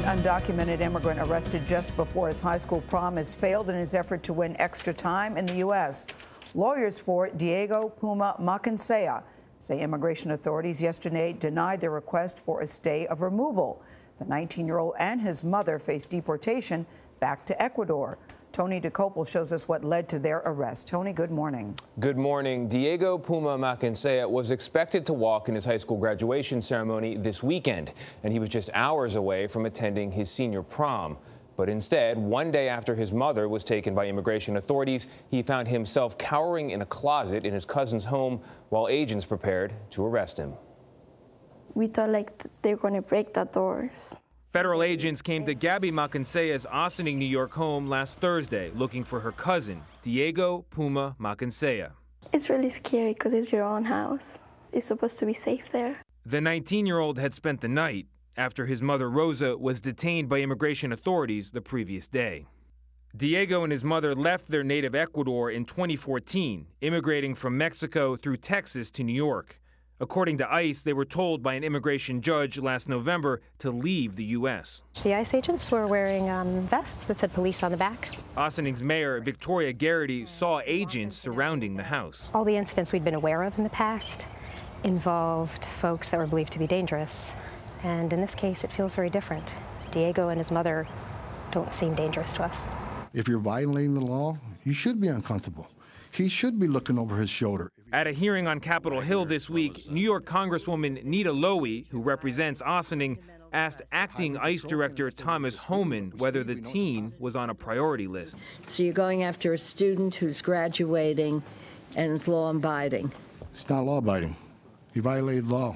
undocumented immigrant arrested just before his high school prom has failed in his effort to win extra time in the U.S. Lawyers for Diego Puma Macancela say immigration authorities yesterday denied their request for a stay of removal. The 19-year-old and his mother face deportation back to Ecuador. Tony Dokoupil shows us what led to their arrest. Tony, good morning. Good morning. Diego Puma Macancela was expected to walk in his high school graduation ceremony this weekend, and he was just hours away from attending his senior prom. But instead, one day after his mother was taken by immigration authorities, he found himself cowering in a closet in his cousin's home while agents prepared to arrest him. We thought they were going to break the doors. Federal agents came to Gaby Macancela's Ossining, New York home last Thursday looking for her cousin, Diego Puma Macancela. It's really scary because it's your own house. It's supposed to be safe there. The 19-year-old had spent the night after his mother, Rosa, was detained by immigration authorities the previous day. Diego and his mother left their native Ecuador in 2014, immigrating from Mexico through Texas to New York. According to ICE, they were told by an immigration judge last November to leave the U.S. The ICE agents were wearing vests that said police on the back. Ossining's mayor, Victoria Garrity, saw agents surrounding the house. All the incidents we'd been aware of in the past involved folks that were believed to be dangerous. And in this case, it feels very different. Diego and his mother don't seem dangerous to us. If you're violating the law, you should be uncomfortable. He should be looking over his shoulder. At a hearing on Capitol Hill this week, New York Congresswoman Nita Lowey, who represents Ossining, asked acting ICE Director Thomas Homan whether the teen was on a priority list. So you're going after a student who's graduating and is law-abiding? It's not law-abiding. He violated law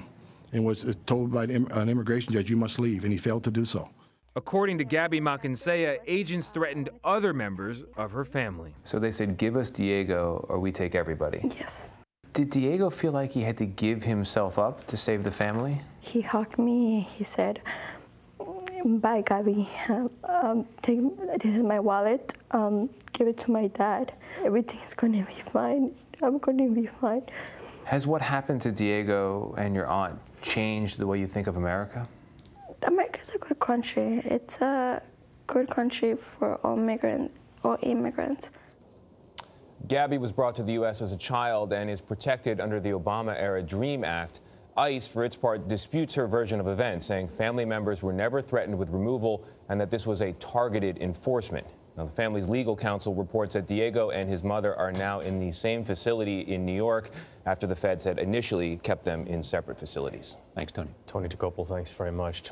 and was told by an immigration judge, you must leave, and he failed to do so. According to Gaby Macancela, agents threatened other members of her family. So they said, give us Diego or we take everybody. Yes. Did Diego feel like he had to give himself up to save the family? He hugged me. He said, bye, Gaby. This is my wallet. Give it to my dad. Everything's going to be fine. I'm going to be fine. Has what happened to Diego and your aunt changed the way you think of America? America's a good country. It's a good country for all immigrants. Gaby was brought to the U.S. as a child and is protected under the Obama-era DREAM Act. ICE, for its part, disputes her version of events, saying family members were never threatened with removal and that this was a targeted enforcement. Now, the family's legal counsel reports that Diego and his mother are now in the same facility in New York after the feds had initially kept them in separate facilities. Thanks, Tony. Tony Dokoupil, thanks very much.